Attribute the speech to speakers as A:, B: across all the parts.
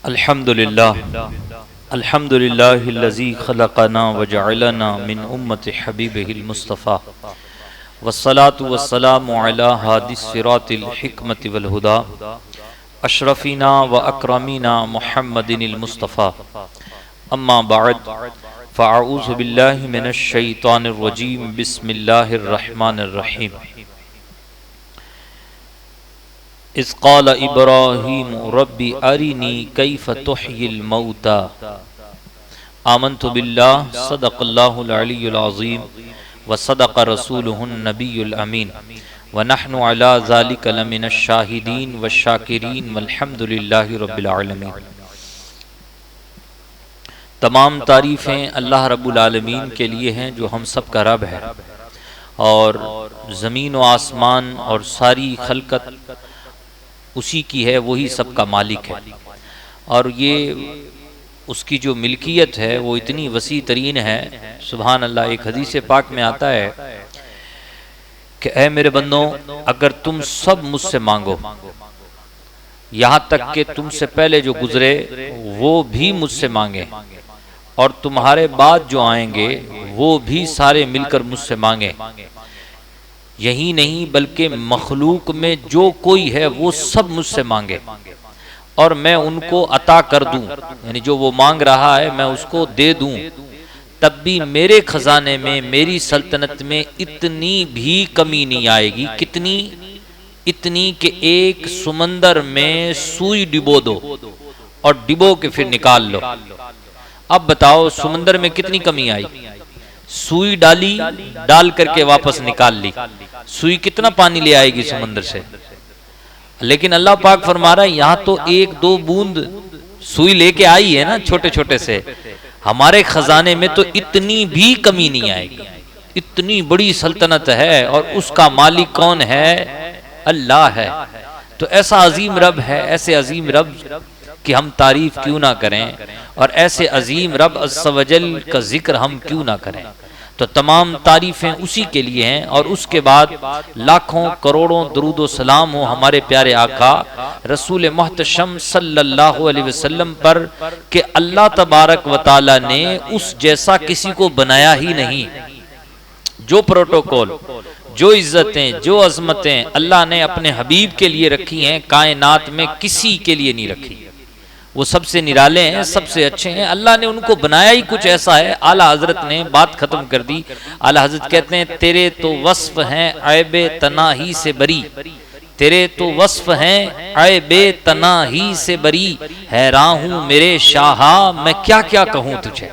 A: الحمد لله الذي خلقنا وجعلنا من أمة حبيبه المصطفى والصلاة والسلام على هادي الصراط الحكمة والهدى أشرفنا وأكرمنا محمد المصطفى أما بعد فأعوذ بالله من الشيطان الرجيم بسم الله الرحمن الرحيم اذ قال ابراہیم رب ارنی کیف تحیی الموتى آمنت باللہ صدق اللہ العلی العظیم وصدق رسولہ النبی الامین ونحن علی ذلک لمن الشاہدین والشاکرین والحمد للہ رب العالمین۔ تمام تعریفیں اللہ رب العالمین کے لیے ہیں جو ہم سب کا رب ہے، اور زمین و آسمان اور ساری خلقت اسی کی ہے، وہی سب کا مالک ہے، اور یہ اس کی جو ملکیت ہے وہ اتنی وسیع ترین ہے۔ سبحان اللہ، ایک حدیث پاک میں آتا ہے کہ اے میرے بندوں، اگر تم سب مجھ سے مانگو، یہاں تک کہ تم سے پہلے جو گزرے وہ بھی مجھ سے مانگے، اور تمہارے بعد جو آئیں گے وہ بھی سارے مل کر مجھ سے مانگے، یہی نہیں بلکہ مخلوق میں جو کوئی ہے وہ سب مجھ سے مانگے اور میں ان کو عطا کر دوں، یعنی جو وہ مانگ رہا ہے میں اس کو دے دوں، تب بھی میرے خزانے میں، میری سلطنت میں اتنی بھی کمی نہیں آئے گی۔ کتنی؟ اتنی کہ ایک سمندر میں سوئی ڈبو دو اور ڈبو کے پھر نکال لو۔ اب بتاؤ سمندر میں کتنی کمی آئی؟ سوئی ڈالی، ڈال کر کے واپس نکال لی، سوئی کتنا پانی لے آئے گی سمندر سے؟ لیکن اللہ پاک فرما رہا ہے یہاں تو ایک دو بوند سوئی لے کے آئی ہے نا، چھوٹے چھوٹے سے، ہمارے خزانے میں تو اتنی بھی کمی نہیں آئے گی۔ اتنی بڑی سلطنت ہے، اور اس کا مالک کون ہے؟ اللہ ہے۔ تو ایسا عظیم رب ہے، ایسے عظیم رب کہ ہم تعریف کیوں نہ کریں، اور ایسے عظیم رب عز و جل کا ذکر ہم کیوں نہ کریں۔ تو تمام تعریفیں اسی کے لیے ہیں، اور اس کے بعد لاکھوں کروڑوں درود و سلام ہو ہمارے پیارے آقا رسول محتشم صلی اللہ علیہ وسلم پر کہ اللہ تبارک و تعالی نے اس جیسا کسی کو بنایا ہی نہیں۔ جو پروٹوکول، جو عزتیں، جو عظمتیں اللہ نے اپنے حبیب کے لیے رکھی ہیں، کائنات میں کسی کے لیے نہیں رکھی۔ وہ سب سے نرالے ہیں، سب سے اچھے ہیں، اللہ نے ان کو بنایا ہی کچھ ایسا ہے۔ اعلیٰ حضرت نے بات ختم کر دی۔ اعلیٰ حضرت کہتے ہیں تیرے تو وصف ہیں عیب تناہی سے بری، تیرے تو وصف ہیں عیب تناہی سے بری، حیران ہوں میرے شاہا میں کیا کیا کہوں تجھے۔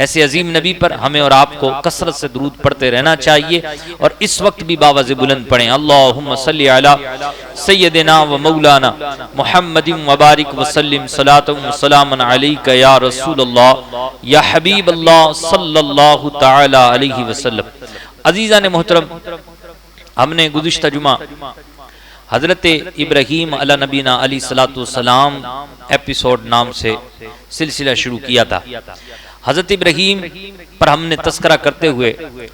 A: ایسے عظیم نبی پر ہمیں اور آپ کو کثرت سے درود پڑھتے رہنا چاہیے، اور اس وقت بھی باواز بلند پڑھیں اللہم صلی علی سیدنا و مولانا محمد وبارک وسلم صلاۃ و سلام علیک یا رسول اللہ یا حبیب اللہ صلی اللہ تعالی علیہ وسلم۔ عزیزان محترم، ہم نے گزشتہ جمعہ حضرت ابراہیم علی نبینا علیہ الصلوۃ والسلام ایپیسوڈ نام سے سلسلہ شروع کیا تھا۔ حضرت ابراہیم پر ہم نے تذکرہ کرتے ہوئے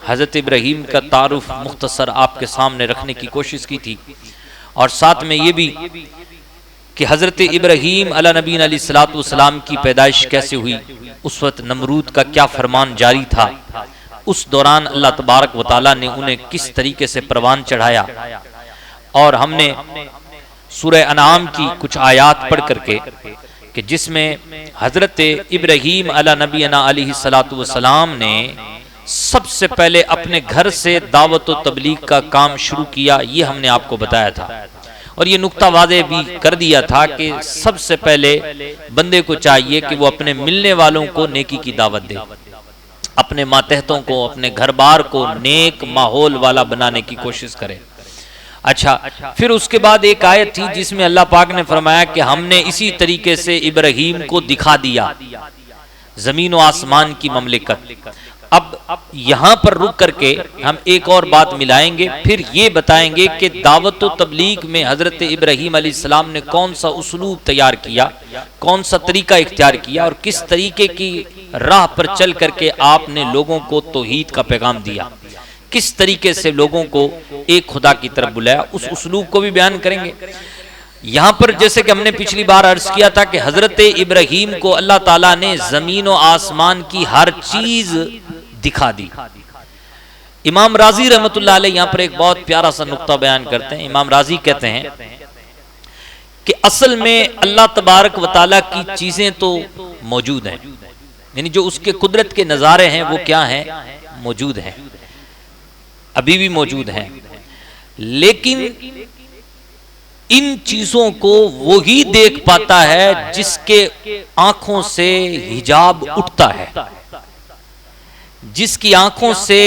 A: حضرت ابراہیم کا تعارف مختصر آپ کے سامنے رکھنے کی کوشش کی تھی، اور ساتھ میں یہ بھی کہ حضرت ابراہیم علی نبینا علیہ الصلوۃ والسلام کی پیدائش کیسے ہوئی، اس وقت نمرود کا کیا فرمان جاری تھا، اس دوران اللہ تبارک و تعالی نے انہیں کس طریقے سے پروان چڑھایا، اور ہم نے سورہ انعام کی کچھ آیات پڑھ کر کے کہ جس میں حضرت ابراہیم علی نبینا علیہ الصلوۃ والسلام نے سب سے پہلے اپنے گھر سے دعوت و تبلیغ کا کام شروع کیا، یہ ہم نے آپ کو بتایا تھا، اور یہ نقطہ واضح بھی کر دیا تھا کہ سب سے پہلے بندے کو چاہیے کہ وہ اپنے ملنے والوں کو نیکی کی دعوت دے، اپنے ماتحتوں کو، اپنے گھر بار کو نیک ماحول والا بنانے کی کوشش کرے۔ اچھا، پھر اس کے بعد ایک آیت تھی جس میں اللہ پاک نے فرمایا کہ ہم نے اسی طریقے سے ابراہیم کو دکھا دیا زمین و آسمان کی مملکت۔ اب یہاں پر رک کر کے ہم ایک اور بات ملائیں گے، پھر یہ بتائیں گے کہ دعوت و تبلیغ میں حضرت ابراہیم علیہ السلام نے کون سا اسلوب تیار کیا، کون سا طریقہ اختیار کیا، اور کس طریقے کی راہ پر چل کر کے آپ نے لوگوں کو توحید کا پیغام دیا، کس طریقے سے لوگوں کو ایک خدا کی طرف بلایا، اس اسلوب کو بھی بیان کریں گے۔ یہاں پر جیسے کہ ہم نے پچھلی بار عرض کیا تھا کہ حضرت ابراہیم کو اللہ تعالیٰ نے زمین و آسمان کی ہر چیز دکھا دی. امام راضی رحمۃ اللہ علیہ یہاں پر ایک بہت پیارا سا نقطہ بیان کرتے ہیں. امام راضی کہتے ہیں کہ اصل میں اللہ تبارک و تعالیٰ کی چیزیں تو موجود ہیں، یعنی جو اس کے قدرت کے نظارے ہیں وہ کیا ہیں؟ موجود ہیں، ابھی بھی موجود ہیں. لیکن ان چیزوں کو وہی دیکھ پاتا ہے جس کے آنکھوں سے حجاب اٹھتا ہے، جس کی آنکھوں سے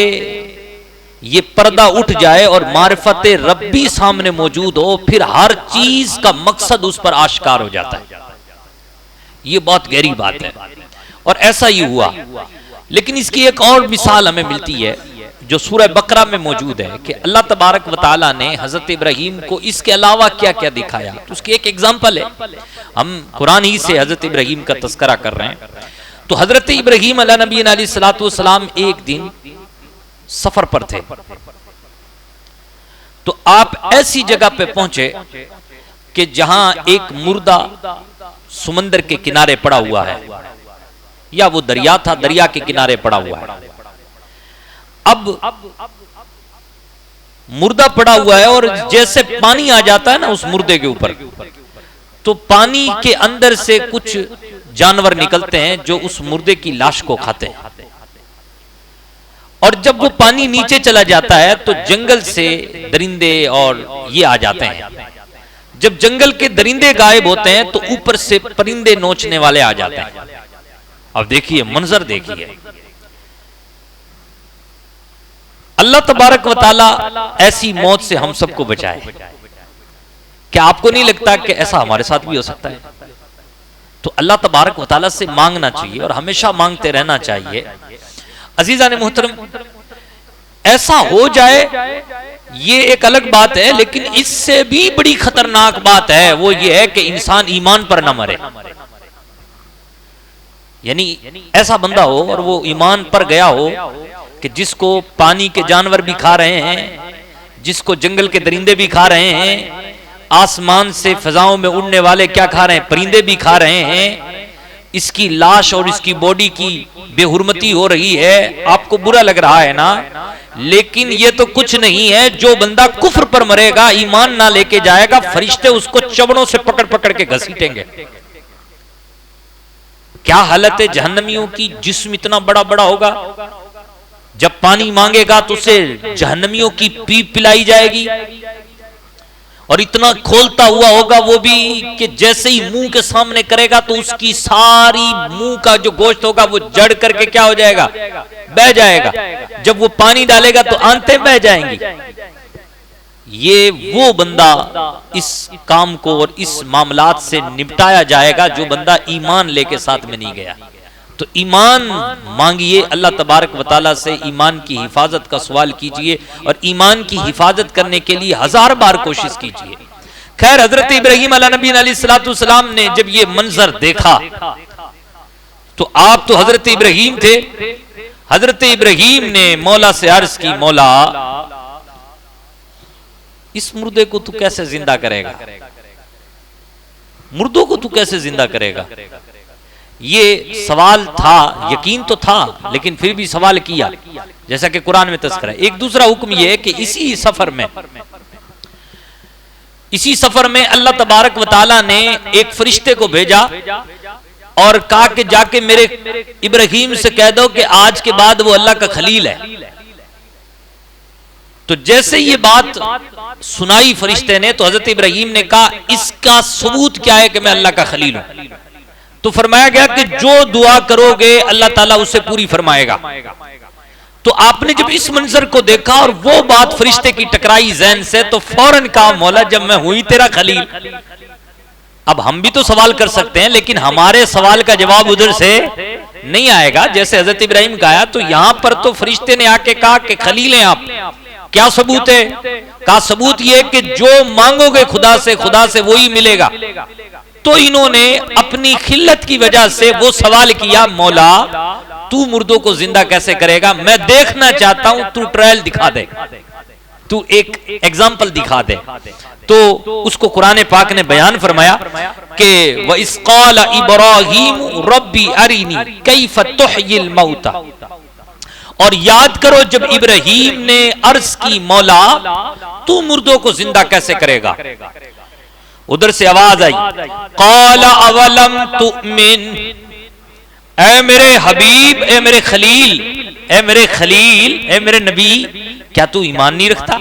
A: یہ پردہ اٹھ جائے اور معرفت ربی سامنے موجود ہو، پھر ہر چیز کا مقصد اس پر آشکار ہو جاتا ہے. یہ بہت گہری بات ہے اور ایسا ہی ہوا. لیکن اس کی ایک اور مثال ہمیں ملتی ہے جو سورہ بقرہ میں موجود ہے کہ اللہ تبارک و تعالیٰ نے حضرت ابراہیم کو اس کے علاوہ کیا کیا دکھایا. تو اس کی ایک ایگزامپل ہے، ہم قرآن ہی سے حضرت ابراہیم کا تذکرہ کر رہے ہیں. تو حضرت ابراہیم علیہ نبی علیہ الصلوۃ والسلام ایک دن سفر پر تھے. تو آپ ایسی جگہ پہ پہنچے کہ جہاں ایک مردہ سمندر کے کنارے پڑا ہوا ہے، یا وہ دریا تھا، دریا کے کنارے پڑا ہوا ہے. اب مردہ پڑا ہوا ہے اور جیسے پانی آ جاتا ہے نا اس مردے کے اوپر، تو پانی کے اندر سے کچھ جانور نکلتے ہیں جو اس مردے کی لاش کو کھاتے ہیں. اور جب وہ پانی نیچے چلا جاتا ہے تو جنگل سے درندے اور یہ آ جاتے ہیں. جب جنگل کے درندے غائب ہوتے ہیں تو اوپر سے پرندے نوچنے والے آ جاتے ہیں. اب دیکھیے منظر دیکھیے. اللہ تبارک و تعالی ایسی موت سے ہم سب کو بچائے. کیا آپ کو نہیں لگتا کہ ایسا ہمارے ساتھ بھی ہو سکتا ہے؟ تو اللہ تبارک و تعالی سے مانگنا چاہیے اور ہمیشہ مانگتے رہنا چاہیے. عزیزان محترم، ایسا ہو جائے یہ ایک الگ بات ہے، لیکن اس سے بھی بڑی خطرناک بات ہے وہ یہ ہے کہ انسان ایمان پر نہ مرے. یعنی ایسا بندہ ہو اور وہ ایمان پر گیا ہو کہ جس کو پانی کے جانور بھی کھا رہے ہیں، جس کو جنگل کے درندے بھی کھا رہے ہیں، آسمان سے فضاؤں میں اڑنے والے کیا کھا رہے ہیں؟ پرندے بھی کھا رہے ہیں. اس کی لاش اور اس کی باڈی کی بے حرمتی ہو رہی ہے. آپ کو برا لگ رہا ہے نا؟ لیکن یہ تو کچھ نہیں ہے. جو بندہ کفر پر مرے گا، ایمان نہ لے کے جائے گا، فرشتے اس کو چبڑوں سے پکڑ پکڑ کے گھسیٹیں گے. کیا حالت ہے جہنمیوں کی؟ جسم اتنا بڑا بڑا ہوگا، جب پانی مانگے گا تو اسے جہنمیوں کی پیپ پلائی جائے گی، اور اتنا کھولتا ہوا ہوگا وہ بھی کہ جیسے ہی منہ کے سامنے کرے گا تو اس کی ساری منہ کا جو گوشت ہوگا وہ جڑ کر کے کیا ہو جائے گا؟ بہ جائے گا. جب وہ پانی ڈالے گا تو آنتیں بہ جائیں گی. یہ وہ بندہ اس کام کو اور اس معاملات سے نپٹایا جائے گا جو بندہ ایمان لے کے ساتھ میں نہیں گیا. تو ایمان مانگیے اللہ تبارک و تعالیٰ سے، ایمان کی حفاظت کا سوال کیجئے اور ایمان کی حفاظت کرنے کے لیے 1000 بار کوشش کیجئے. خیر، حضرت ابراہیم علیہ نبی علیہ السلام نے جب یہ منظر دیکھا تو آپ تو حضرت ابراہیم تھے. حضرت ابراہیم نے مولا سے عرض کی، مولا اس مردے کو تو کیسے زندہ کرے گا؟ مردوں کو تو کیسے زندہ کرے گا؟ یہ سوال تھا، یقین تو تھا لیکن پھر بھی سوال کیا، جیسا کہ قرآن میں تذکرہ ہے. ایک دوسرا حکم یہ ہے کہ اسی سفر میں اللہ تبارک و تعالیٰ نے ایک فرشتے کو بھیجا اور کہا کہ جا کے میرے ابراہیم سے کہہ دو کہ آج کے بعد وہ اللہ کا خلیل ہے. تو جیسے یہ بات سنائی فرشتے نے تو حضرت ابراہیم نے کہا اس کا ثبوت کیا ہے کہ میں اللہ کا خلیل ہوں؟ تو فرمایا گیا کہ جو دعا کرو گے اللہ تعالیٰ اسے پوری فرمائے گا. تو آپ نے جب اس منظر کو دیکھا اور وہ بات فرشتے کی ٹکرائی ذہن سے تو فوراً کہا، مولا جب میں ہوئی تیرا خلیل. اب ہم بھی تو سوال کر سکتے ہیں لیکن ہمارے سوال کا جواب ادھر سے نہیں آئے گا جیسے حضرت ابراہیم کا آیا. تو یہاں پر تو فرشتے نے آ کے کہا کہ خلیل ہیں آپ. کیا ثبوت ہے؟ کہا ثبوت یہ کہ جو مانگو گے خدا سے وہی ملے گا. تو انہوں نے اپنی خلت کی وجہ سے وہ سوال کیا، مولا تو مردوں کو زندہ کیسے کرے گا؟ میں دیکھنا چاہتا ہوں، تو ٹرائل دکھا دے. تو ایک ایگزامپل دکھا دے. تو اس کو قرآن پاک نے بیان فرمایا کہ وَإِذْ قَالَ إِبْرَاهِيمُ رَبِّ أَرِنِي كَيْفَ تُحْيِي الْمَوْتَى، اور یاد کرو جب ابراہیم نے عرض کی مولا تو مردوں کو زندہ کیسے کرے گا. ادھر سے آواز آئی قَالَ أَوَلَمْ تُؤْمِنْ، اے میرے حبیب، اے میرے خلیل، اے میرے خلیل، اے میرے نبی، کیا تو ایمان نہیں رکھتا؟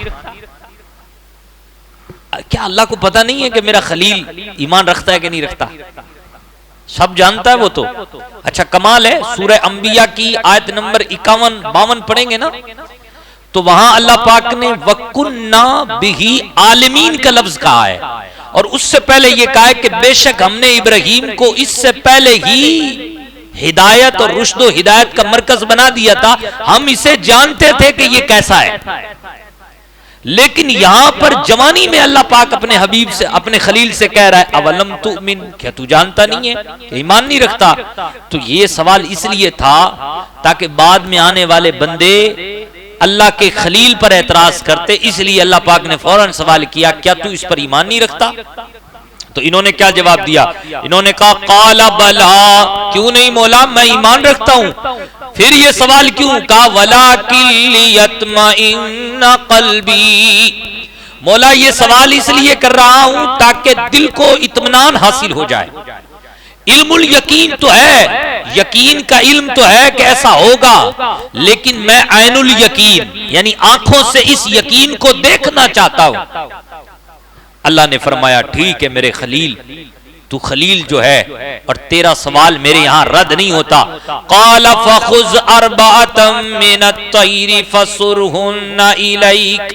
A: کیا اللہ کو پتہ نہیں ہے کہ میرا خلیل ایمان رکھتا ہے کہ نہیں رکھتا؟ سب جانتا ہے وہ تو. اچھا کمال ہے، سورہ انبیاء کی آیت نمبر 51-52 پڑھیں گے نا، تو وہاں اللہ پاک نے وَكُنَّا بِهِ عَالِمِينَ کا لفظ کہا ہے، اور اس سے پہلے یہ کہا ہے کہ بے شک ہم نے ابراہیم کو اس سے پہلے ہی ہدایت اور رشد و ہدایت کا مرکز بنا دیا تھا، ہم اسے جانتے تھے کہ یہ کیسا ہے. لیکن یہاں پر جوانی میں اللہ پاک اپنے حبیب سے، اپنے خلیل سے کہہ رہا ہے اولم تؤمن، کیا تو جانتا نہیں ہے کہ ایمان نہیں رکھتا؟ تو یہ سوال اس لیے تھا تاکہ بعد میں آنے والے بندے اللہ کے خلیل پر اعتراض کرتے، اس لیے اللہ پاک نے فوراً سوال کیا کیا تو اس پر ایمان نہیں رکھتا؟ تو انہوں نے کیا جواب دیا؟ انہوں نے کہا قال بلا، کیوں نہیں مولا میں ایمان رکھتا ہوں. پھر یہ سوال کیوں؟ کہا ولکن لیطمئن قلبی، مولا یہ سوال اس لیے کر رہا ہوں تاکہ دل کو اطمینان حاصل ہو جائے. علم الیقین تو ہے، یقین کا علم تو ہے کہ ایسا ہوگا، لیکن میں عین الیقین یعنی آنکھوں سے اس یقین کو دیکھنا چاہتا ہوں. اللہ نے فرمایا ٹھیک ہے میرے خلیل، تو خلیل جو ہے اور تیرا سوال میرے یہاں رد نہیں ہوتا. قال فخذ اربعۃ من الطیر فصرهن الیک،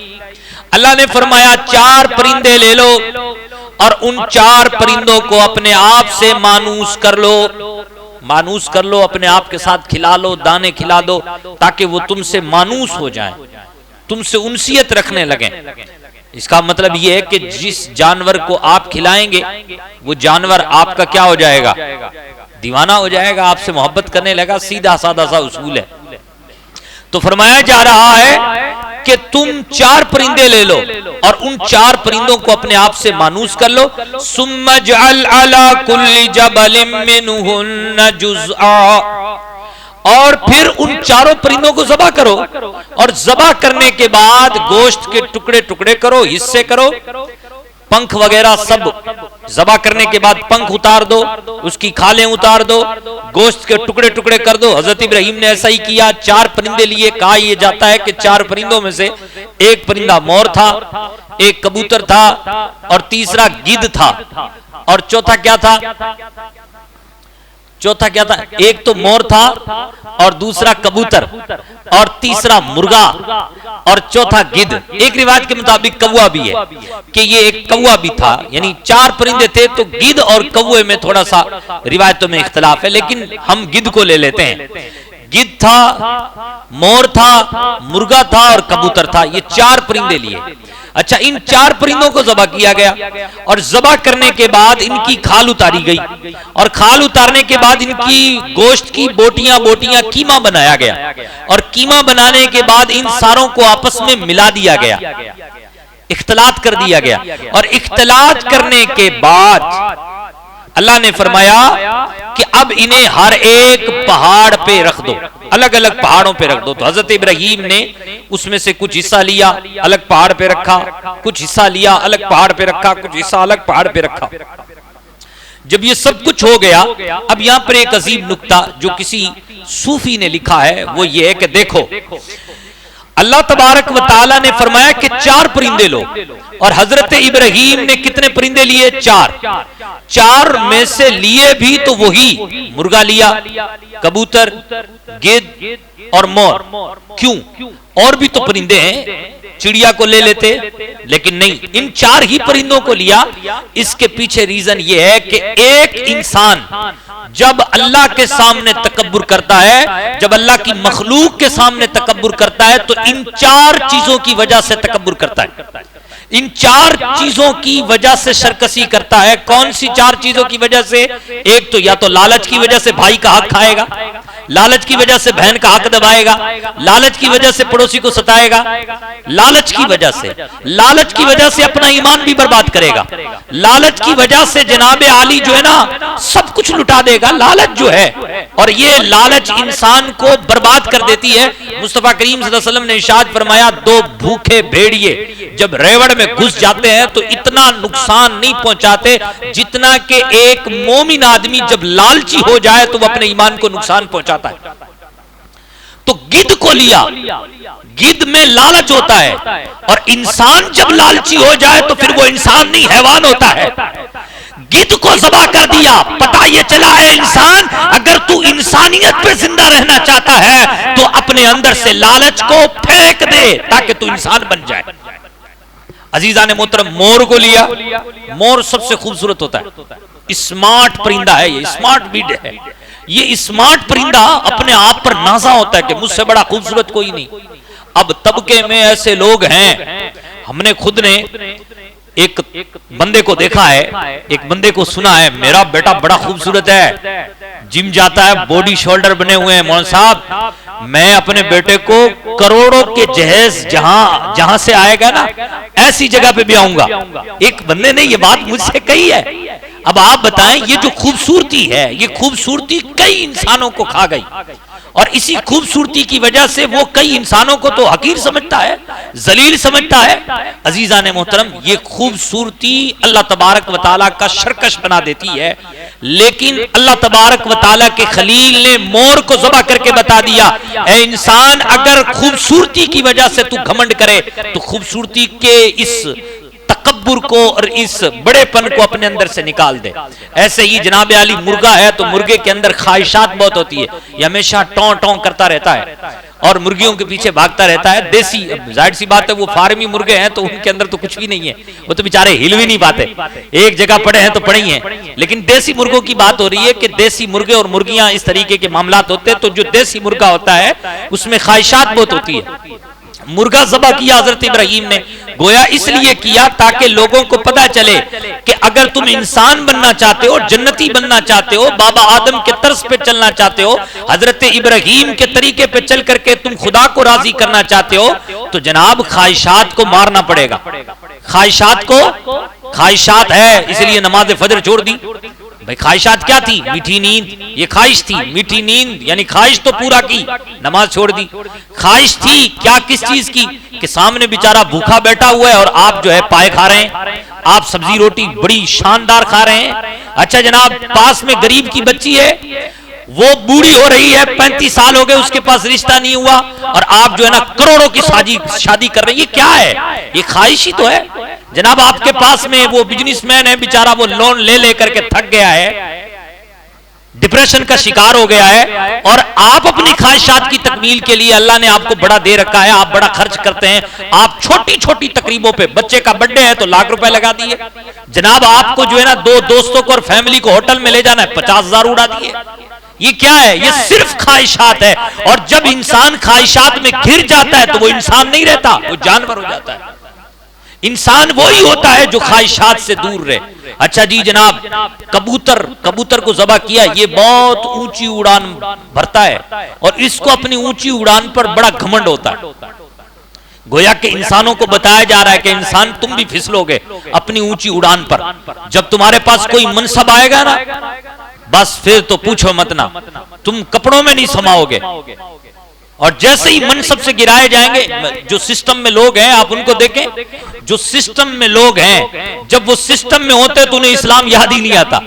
A: اللہ نے فرمایا 4 پرندے لے لو اور ان 4 پرندوں کو اپنے آپ سے مانوس کر لو. مانوس کر لو، اپنے آپ کے ساتھ کھلا لو، دانے کھلا دو تاکہ وہ تم سے مانوس ہو جائیں، تم سے انسیت رکھنے لگیں. اس کا مطلب یہ ہے کہ جس جانور کو آپ کھلائیں گے وہ جانور آپ کا کیا ہو جائے گا؟ دیوانہ ہو جائے گا، آپ سے محبت کرنے لگا. سیدھا سادہ سا اصول ہے. تو فرمایا جا رہا ہے کہ تم 4 پرندے لے لو اور ان 4 پرندوں کو اپنے آپ سے مانوس کر لو. ثم اجعل على كل جبل منهن جزءا، اور پھر ان 4 پرندوں کو ذبح کرو، اور ذبح کرنے کے بعد گوشت کے ٹکڑے ٹکڑے کرو، حصے کرو، پنکھ وغیرہ سب ذبح کرنے کے بعد پنکھ اتار دو، اس کی کھالیں اتار دو، گوشت کے ٹکڑے ٹکڑے کر دو. حضرت ابراہیم نے ایسا ہی کیا. 4 پرندے لیے. کہا یہ جاتا ہے کہ 4 پرندوں میں سے ایک پرندہ مور تھا، ایک کبوتر تھا اور تیسرا گدھ تھا، اور چوتھا کیا تھا؟ ایک تو مور تھا اور دوسرا کبوتر اور تیسرا مرغا اور چوتھا گدھ. ایک روایت کے مطابق کوا بھی ہے کہ یہ ایک کوا بھی تھا. یعنی 4 پرندے تھے تو گدھ اور کوے میں تھوڑا سا روایتوں میں اختلاف ہے، لیکن ہم گدھ کو لے لیتے ہیں. گدھ تھا، مور تھا، مرغا تھا اور کبوتر تھا. یہ 4 پرندے لیے. اچھا ان 4 پرندوں کو ذبح کیا گیا اور ذبح کرنے کے بعد ان کی کھال اتاری گئی، اور کھال اتارنے کے بعد ان کی گوشت کی بوٹیاں قیمہ بنایا گیا، اور قیمہ بنانے کے بعد ان ساروں کو آپس میں ملا دیا گیا، اختلاط کر دیا گیا. اور اختلاط کرنے کے بعد اللہ نے فرمایا کہ اب انہیں ہر ایک پہاڑ پہ رکھ دو، الگ الگ پہاڑوں پہ رکھ دو. تو حضرت ابراہیم نے اس میں سے کچھ حصہ لیا، الگ پہاڑ پہ رکھا، کچھ حصہ لیا، الگ پہاڑ پہ رکھا، کچھ حصہ الگ پہاڑ پہ رکھا. جب یہ سب کچھ ہو گیا، اب یہاں پر ایک عظیم نکتہ جو کسی صوفی نے لکھا ہے وہ یہ ہے کہ دیکھو اللہ تبارک و تعالی نے فرمایا کہ 4 پرندے لو، اور حضرت ابراہیم نے کتنے پرندے لیے؟ 4 میں سے لیے بھی تو وہی مرغا لیا، کبوتر، گدھ اور مور. کیوں؟ اور بھی تو پرندے ہیں، چڑیا کو لے لیتے، لیکن نہیں، ان 4 ہی پرندوں کو لیا. اس کے پیچھے ریزن یہ ہے کہ ایک انسان جب اللہ کے سامنے تکبر کرتا ہے، جب اللہ کی مخلوق کے سامنے تکبر کرتا ہے، تو ان 4 چیزوں کی وجہ سے تکبر کرتا ہے. ان 4 چیزوں کی وجہ سے سرکشی کرتا ہے. کون سی 4 چیزوں کی وجہ سے؟ ایک تو یا تو لالچ کی وجہ سے بھائی کا حق کھائے گا، لالچ کی وجہ سے بہن کا حق دبائے گا، لالچ کی وجہ سے پڑوسی کو ستائے گا، لالچ کی وجہ سے اپنا ایمان بھی برباد کرے گا، لالچ کی وجہ سے جناب عالی جو ہے نا سب کچھ لٹا دے گا۔ لالچ جو ہے، اور یہ لالچ انسان کو برباد کر دیتی ہے۔ مصطفیٰ کریم صلی اللہ علیہ وسلم نے ارشاد فرمایا، دو بھوکے بھیڑیے جب ریوڑ میں گھس جاتے ہیں تو اتنا نقصان نہیں پہنچاتے جتنا کہ ایک مومن آدمی جب لالچی ہو جائے تو وہ اپنے ایمان کو نقصان پہنچاتا ہے۔ تو گدھ کو لیا، گدھ میں لالچ ہوتا ہے، اور انسان جب لالچی ہو جائے تو پھر وہ انسان نہیں حیوان ہوتا ہے۔ گدھ کو ذبح کر دیا، پتہ یہ چلا ہے انسان اگر تو انسانیت پہ زندہ رہنا چاہتا ہے تو اپنے اندر سے لالچ کو پھینک دے تاکہ تو انسان بن جائے۔ عزیزان محترم، مور کو لیا، مور سب سے خوبصورت ہوتا ہے، اسمارٹ پرندہ ہے، یہ اسمارٹ برڈ ہے۔ یہ اسمارٹ پرندہ اپنے آپ پر نازا ہوتا ہے کہ مجھ سے بڑا خوبصورت کوئی نہیں۔ اب طبقے میں ایسے لوگ ہیں، ہم نے خود نے ایک بندے کو دیکھا ہے، ایک بندے کو سنا ہے، میرا بیٹا بڑا خوبصورت ہے، جم جاتا ہے، باڈی شولڈر بنے ہوئے ہیں، مولانا صاحب میں اپنے بیٹے کو کروڑوں کے جہیز جہاں سے آئے گا نا ایسی جگہ پہ بھی آؤں گا۔ ایک بندے نے یہ بات مجھ سے کہی ہے۔ اب آپ بتائیں، یہ جو خوبصورتی ہے، یہ خوبصورتی کئی انسانوں کو کھا گئی، اور اسی خوبصورتی کی وجہ سے وہ کئی انسانوں کو تو حقیر سمجھتا ہے، ذلیل سمجھتا ہے۔ عزیزان محترم، یہ خوبصورتی اللہ تبارک و تعالیٰ کا شرکش بنا دیتی ہے، لیکن اللہ تبارک و تعالیٰ کے خلیل نے مور کو ذبح کر کے بتا دیا، اے انسان اگر خوبصورتی کی وجہ سے تو گھمنڈ کرے تو خوبصورتی کے اس تکبر کو اور اس بڑے پن کو اپنے اندر سے نکال دے۔ ایسے ہی جناب علی مرغا ہے تو مرغے کے اندر خواہشات بہت ہوتی ہے، یہ ہمیشہ ٹون ٹون کرتا رہتا ہے اور مرغیوں کے پیچھے بھاگتا رہتا ہے۔ دیسی، ظاہر سی بات ہے وہ فارمی مرغے ہیں تو ان کے اندر تو کچھ بھی نہیں ہے، وہ تو بیچارے ہل بھی نہیں پاتے، ایک جگہ پڑے ہیں تو پڑے ہی ہیں۔ لیکن دیسی مرغوں کی بات ہو رہی ہے کہ دیسی مرغے اور مرغیاں اس طریقے کے معاملات ہوتے ہیں، تو جو دیسی مرغا ہوتا ہے اس میں خواہشات بہت ہوتی ہے۔ مرغا ذبح کیا حضرت ابراہیم نے، گویا اس لیے کیا تاکہ لوگوں کو پتا چلے کہ اگر تم انسان بننا چاہتے ہو، جنتی بننا چاہتے ہو، بابا آدم کے طرز پہ چلنا چاہتے ہو، حضرت ابراہیم کے طریقے پہ چل کر کے تم خدا کو راضی کرنا چاہتے ہو، تو جناب خواہشات کو مارنا پڑے گا۔ خواہشات ہے، اس لیے نماز فجر چھوڑ دی۔ بھائی خواہشات کیا تھی؟ میٹھی نیند، یہ خواہش تھی، میٹھی نیند یعنی خواہش تو پورا کی، نماز چھوڑ دی۔ خواہش تھی کیا، کس چیز کی؟ کہ سامنے بیچارہ بھوکا بیٹھا ہوا ہے اور آپ جو ہے پائے کھا رہے ہیں، آپ سبزی روٹی بڑی شاندار کھا رہے ہیں۔ اچھا جناب، پاس میں غریب کی بچی ہے، وہ بوڑھی ہو رہی ہے، 35 سال ہو گئے، اس کے پاس رشتہ نہیں ہوا، اور آپ جو ہے نا کروڑوں کی شادی کر رہے ہیں۔ یہ کیا ہے؟ یہ خواہش ہی تو ہے جناب۔ آپ کے پاس میں وہ بزنس مین ہے بیچارہ، وہ لون لے کر کے تھک گیا ہے، ڈپریشن کا شکار ہو گیا ہے، اور آپ اپنی خواہشات کی تکمیل کے لیے اللہ نے آپ کو بڑا دے رکھا ہے، آپ بڑا خرچ کرتے ہیں، آپ چھوٹی چھوٹی تقریبوں پہ، بچے کا برتھ ڈے ہے تو لاکھ روپے لگا دیے جناب، آپ کو جو ہے نا دو دوستوں کو اور فیملی کو ہوٹل میں لے جانا ہے، 50,000 اڑا دیے۔ یہ کیا ہے؟ یہ صرف خواہشات ہے، اور جب انسان خواہشات میں گر جاتا ہے تو وہ انسان نہیں رہتا، وہ جانور ہو جاتا ہے۔ انسان وہی ہوتا ہے جو خواہشات سے دور رہے۔ اچھا جی جناب، کبوتر کو ذبح کیا، یہ بہت اونچی اڑان بھرتا ہے، اور اس کو اپنی اونچی اڑان پر بڑا گھمنڈ ہوتا ہے۔ گویا کہ انسانوں کو بتایا جا رہا ہے کہ انسان تم بھی پھسلو گے اپنی اونچی اڑان پر، جب تمہارے پاس کوئی منصب آئے گا نا بس پھر تو پوچھو مت نا، تم کپڑوں میں نہیں سماؤ گے، اور جیسے ہی منصب سے گرائے جائیں گے، جو سسٹم میں لوگ ہیں آپ ان کو دیکھیں، جو سسٹم میں لوگ ہیں جب وہ سسٹم میں ہوتے تو انہیں اسلام یاد ہی نہیں آتا،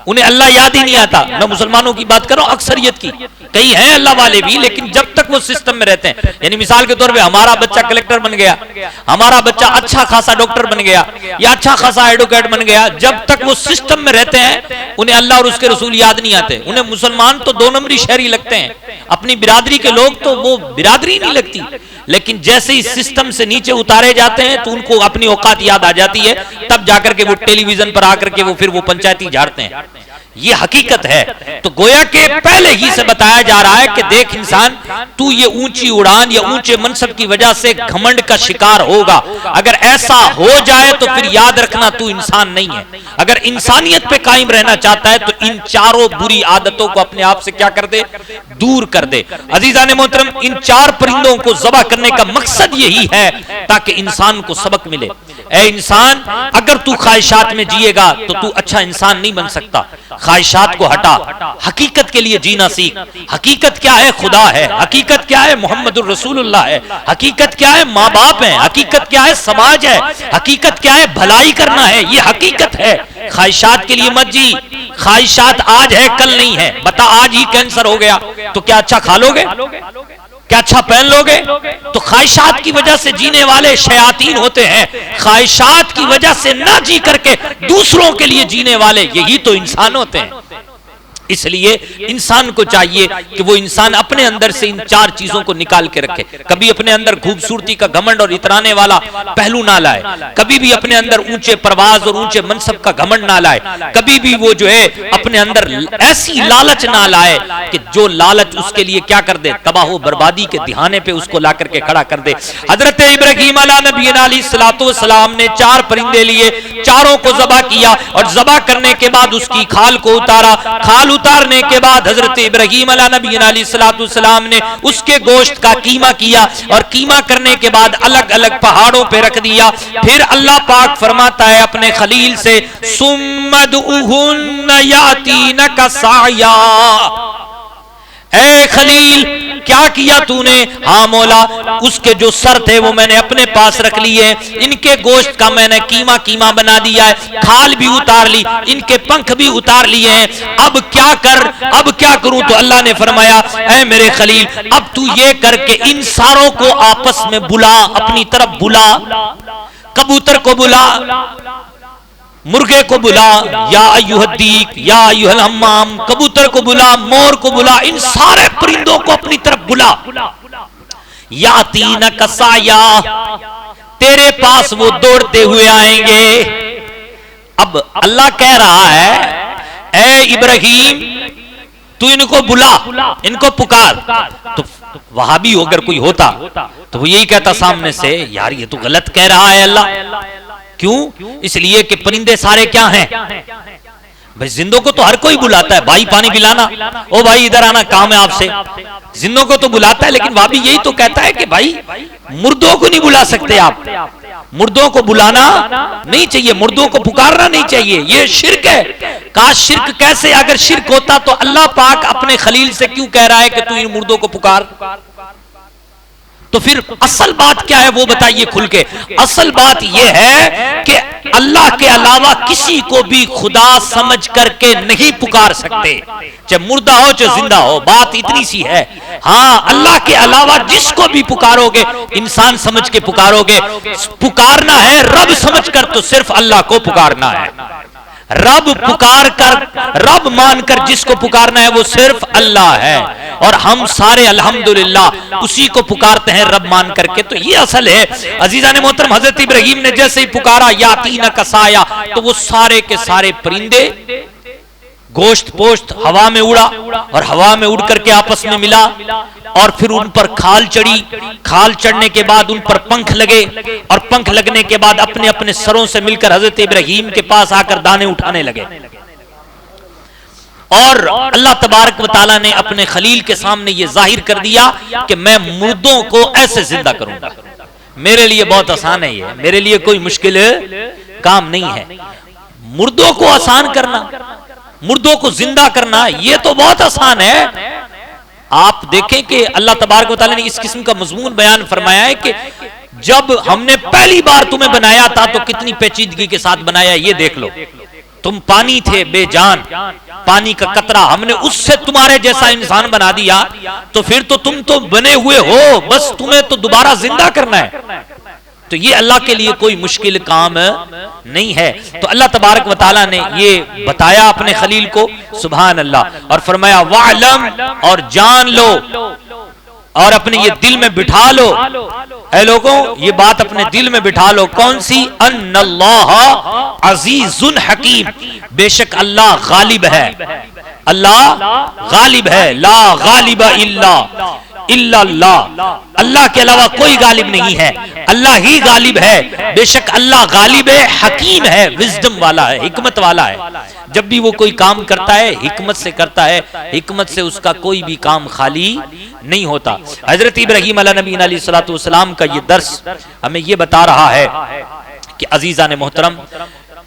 A: انہیں اللہ یاد ہی نہیں آتا۔ میں مسلمانوں کی بات کر رہا ہوں، اکثریت کی، کئی ہیں اللہ والے بھی، لیکن جب تک وہ سسٹم میں رہتے ہیں، یعنی مثال کے طور پہ ہمارا بچہ کلیکٹر بن گیا، ہمارا بچہ اچھا خاصا ڈاکٹر بن گیا یا اچھا خاصا ایڈوکیٹ بن گیا، جب تک وہ سسٹم میں رہتے ہیں انہیں اللہ اور اس کے رسول یاد نہیں آتے، انہیں مسلمان تو 2 نمبری شہری لگتے ہیں، اپنی برادری کے لوگ تو وہ برادری نہیں لگتی، لیکن جیسے ہی سسٹم سے نیچے اتارے جاتے ہیں تو ان کو اپنی اوقات یاد آ جاتی ہے، تب جا کر کے وہ ٹیلی ویژن پر آ کر کے وہ پھر وہ پنچایتی جھاڑتے ہیں۔ یہ حقیقت ہے۔ تو گویا کہ پہلے ہی سے بتایا جا رہا ہے کہ دیکھ انسان، تو یہ اونچی اڑان یا اونچے منصب کی وجہ سے گھمنڈ کا شکار ہوگا، اگر ایسا ہو جائے تو پھر یاد رکھنا تو انسان نہیں ہے۔ اگر انسانیت پہ قائم رہنا چاہتا ہے تو ان چاروں بری عادتوں کو اپنے آپ سے کیا کر دے، دور کر دے۔ عزیزان محترم، ان 4 پرندوں کو ذبح کرنے کا مقصد یہی ہے تاکہ انسان کو سبق ملے۔ اے انسان، اگر تو خواہشات میں جیے گا تو تو اچھا انسان نہیں بن سکتا۔ خواہشات کو ہٹا، حقیقت کے لیے جینا سیکھ۔ حقیقت کیا ہے؟ خدا ہے۔ حقیقت کیا ہے؟ محمد الرسول اللہ ہے۔ حقیقت کیا ہے؟ ماں باپ ہیں۔ حقیقت کیا ہے؟ سماج ہے۔ حقیقت کیا ہے؟ بھلائی کرنا ہے، یہ حقیقت ہے۔ خواہشات کے لیے مت جی۔ خواہشات آج ہے کل نہیں ہے۔ بتا آج ہی کینسر ہو گیا تو کیا اچھا کھا لو گے؟ کیا اچھا پہن لو گے؟ تو خواہشات کی وجہ سے جینے والے شیاطین ہوتے ہیں۔ خواہشات کی وجہ سے نہ جی کر کے دوسروں کے لیے جینے والے یہی تو انسان ہوتے ہیں۔ اس لیے انسان کو چاہیے کہ وہ انسان اپنے اندر سے ان 4 چیزوں کو نکال کے رکھے۔ کبھی اپنے اندر خوبصورتی کا گھمنڈ اور اترانے والا پہلو نہ لائے، کبھی بھی اپنے اندر اونچے پرواز اور اونچے منصب کا گھمنڈ نہ لائے، کبھی بھی وہ جو ہے اپنے اندر ایسی لالچ نہ لائے کہ جو لالچ اس کے لیے کیا کر دے؟ تباہ و بربادی کے دہانے پہ اس کو لا کر کے کھڑا کر دے۔ حضرت ابراہیم علیہ نبی علیہ السلام نے 4 پرندے لیے، چاروں کو ذبح کیا اور ذبح کرنے کے بعد اس کی کھال کو اتارا۔ کھال اتارنے کے بعد حضرت ابراہیم علیہ نبی علیہ السلام نے اس کے گوشت کا قیمہ کیا اور قیمہ کرنے کے بعد الگ الگ پہاڑوں پہ رکھ دیا۔ پھر اللہ پاک فرماتا ہے اپنے خلیل سے، ثم ادعوہن یاتینک سعیا۔ اے خلیل، کیا کیا تو نے؟ ہاں مولا، اس کے جو سر تھے وہ میں نے اپنے پاس رکھ لیے، ان کے گوشت کا میں نے قیمہ بنا دیا ہے، کھال بھی اتار لی، ان کے پنکھ بھی اتار لیے ہیں۔ اب کیا کروں؟ تو اللہ نے فرمایا، اے میرے خلیل، اب تو یہ کر کے ان ساروں کو آپس میں بلا، اپنی طرف بلا۔ کبوتر کو بلا، مرغے کو بلا، یا ایھا الدیک یا ایھا الحمام، کبوتر کو بلا، مور کو بلا، ان سارے پرندوں کو اپنی طرف بلا۔ یاتینک سعیا، تیرے پاس وہ دوڑتے ہوئے آئیں گے۔ اب اللہ کہہ رہا ہے، اے ابراہیم تو ان کو بلا، ان کو پکار۔ تو وہابی ہو کر کوئی ہوتا تو وہ یہی کہتا سامنے سے، یار یہ تو غلط کہہ رہا ہے اللہ۔ کیوں؟ اس لیے کہ پرندے سارے کیا ہیں؟ بھائی زندوں کو تو ہر کوئی بلاتا ہے، بھائی پانی پلانا، او بھائی ادھر آنا، کام ہے آپ سے۔ زندوں کو تو بلاتا ہے، لیکن وہابی یہی تو کہتا ہے کہ بھائی مردوں کو نہیں بلا سکتے آپ، مردوں کو بلانا نہیں چاہیے، مردوں کو پکارنا نہیں چاہیے، یہ شرک ہے۔ کہا شرک کیسے؟ اگر شرک ہوتا تو اللہ پاک اپنے خلیل سے کیوں کہہ رہا ہے کہ تو ان مردوں کو پکار؟ تو پھر اصل بات کیا ہے وہ بتائیے کھل کے۔ اصل بات یہ ہے کہ اللہ کے علاوہ کسی کو بھی خدا سمجھ کر کے نہیں پکار سکتے، چاہے مردہ ہو چاہے زندہ ہو، بات اتنی سی ہے۔ ہاں اللہ کے علاوہ جس کو بھی پکارو گے انسان سمجھ کے پکارو گے، پکارنا ہے رب سمجھ کر تو صرف اللہ کو پکارنا ہے۔ رب پکار کر، رب مان کر جس کو پکارنا ہے وہ صرف اللہ ہے، اور ہم سارے الحمدللہ اسی کو پکارتے ہیں رب مان کر کے۔ تو یہ اصل ہے عزیزان محترم۔ حضرت ابراہیم نے جیسے ہی پکارا یاتینک سعیا، تو وہ سارے کے سارے پرندے گوشت پوشت ہوا میں اڑا، اور ہوا میں اڑ کر کے آپس میں ملا، اور پھر ان پر کھال چڑھی۔ کھال چڑھنے کے بعد ان پر پنکھ لگے، اور پنکھ لگنے کے بعد اپنے اپنے سروں سے مل کر حضرت ابراہیم کے پاس آ کر دانے اٹھانے لگے۔ اور اللہ تبارک و تعالیٰ نے اپنے خلیل کے سامنے یہ ظاہر کر دیا کہ میں مردوں کو ایسے زندہ کروں گا۔ میرے لیے بہت آسان ہے، یہ میرے لیے کوئی مشکل کام نہیں ہے۔ مردوں کو آسان کرنا، مردوں کو زندہ کرنا، یہ تو بہت آسان ہے۔ آپ دیکھیں کہ اللہ تبارک و تعالیٰ نے اس قسم کا مضمون بیان فرمایا ہے کہ جب ہم نے پہلی بار تمہیں بنایا تھا تو کتنی پیچیدگی کے ساتھ بنایا، یہ دیکھ لو۔ تم پانی تھے بے جان، پانی کا قطرہ، ہم نے اس سے تمہارے جیسا انسان بنا دیا، تو پھر تو تم تو بنے ہوئے ہو، بس تمہیں تو دوبارہ زندہ کرنا ہے۔ تو یہ اللہ کے لیے کوئی مشکل کام نہیں ہے۔ تو اللہ تبارک و تعالیٰ نے یہ بتایا اپنے خلیل کو، سبحان اللہ، اور فرمایا وَعْلَمْ، اور جان لو، اور اپنے یہ دل میں بٹھا لو، اے لوگوں یہ بات اپنے دل میں بٹھا لو، کون سی؟ ان اللہ عزیز حکیم، بے شک اللہ غالب ہے، اللہ غالب ہے، لا غالب الا اللہ، اللہ کے علاوہ کوئی غالب نہیں ہے، اللہ ہی غالب ہے، بے شک اللہ غالب ہے، حکیم ہے، وزڈم والا ہے، حکمت والا ہے، جب بھی وہ کوئی کام کرتا ہے حکمت سے کرتا ہے، حکمت سے اس کا کوئی بھی کام خالی نہیں ہوتا۔ حضرت ابراہیم علیہ نبی علیہ السلام کا یہ درس ہمیں یہ بتا رہا ہے کہ عزیزان محترم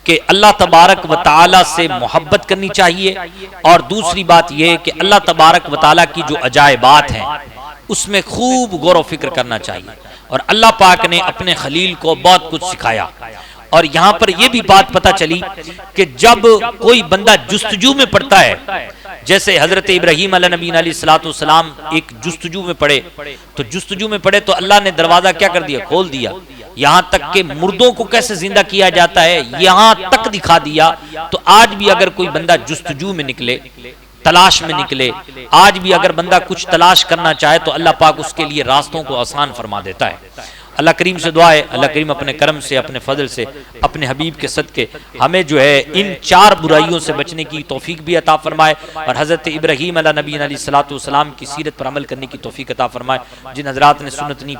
A: کہ اللہ تبارک و تعالی سے محبت کرنی چاہیے، اور دوسری بات یہ کہ اللہ تبارک و تعالی کی جو عجائبات ہیں اس میں خوب غور و فکر کرنا چاہیے، اور اللہ پاک نے اپنے خلیل کو بہت کچھ سکھایا۔ اور یہاں پر یہ بھی بات پتہ چلی کہ جب کوئی بندہ جستجو میں پڑتا ہے، جیسے حضرت ابراہیم علیہ نبی علیہ السلام ایک جستجو میں پڑے، تو جستجو میں پڑے تو اللہ نے دروازہ کیا کر دیا؟ کھول دیا، یہاں تک کہ مردوں کو کیسے زندہ کیا جاتا ہے یہاں تک دکھا دیا۔ تو آج بھی اگر کوئی بندہ جستجو میں نکلے، تلاش میں نکلے، آج بھی اگر بندہ کچھ تلاش کرنا چاہے تو اللہ پاک اس کے لیے راستوں کو آسان فرما دیتا ہے۔ اللہ کریم سے دعا ہے اللہ کریم اپنے کرم سے، اپنے فضل سے، اپنے حبیب کے صدقے ہمیں جو ہے ان 4 برائیوں سے بچنے کی توفیق بھی عطا فرمائے، اور حضرت ابراہیم علیہ نبی علیہ السلام کی سیرت پر عمل کرنے کی توفیق عطا فرمائے۔ جن حضرات نے سنت نہیں